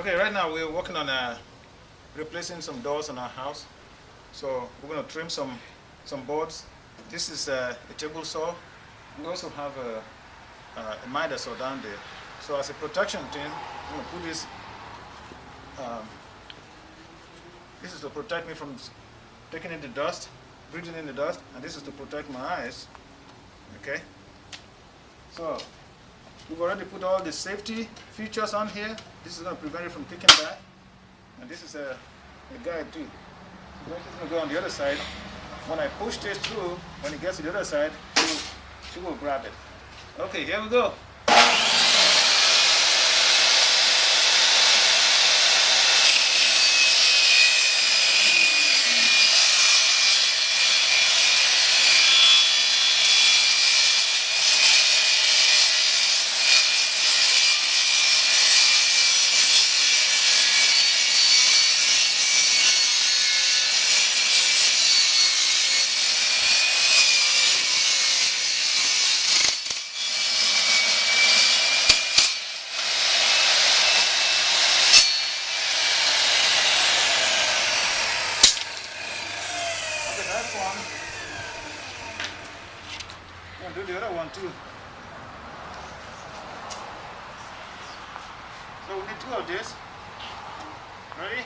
Okay, right now we're working on replacing some doors in our house. So we're going to trim some boards. This is a table saw. We also have a miter saw down there. So as a protection thing, I'm going to put this. This is to protect me from taking in the dust, breathing in the dust, and this is to protect my eyes. Okay. So we've already put all the safety features on here. This is going to prevent it from kicking back. And this is a guide too. So this is going to go on the other side. When I push this through, when it gets to the other side, she will grab it. Okay, here we go. That's one. I'm going to do the other one too. So we need two of this. Ready?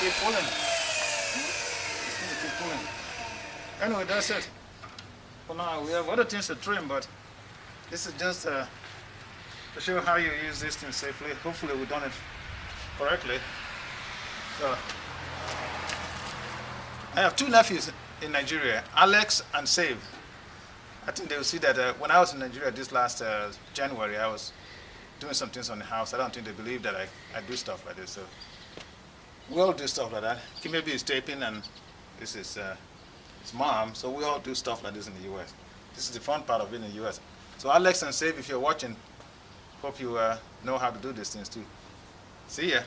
Keep pulling. Just need to keep pulling. Anyway, that's it. For now, we have other things to trim, but this is just to show how you use this thing safely. Hopefully, we've done it correctly. So, I have two nephews in Nigeria, Alex and Save. I think they will see that when I was in Nigeria this last January, I was doing some things on the house. I don't think they believe that I do stuff like this. So. We all do stuff like that. Maybe is taping and this is his mom, so we all do stuff like this in the US. This is the fun part of being in the US. So Alex and Save, if you're watching, hope you know how to do these things too. See ya.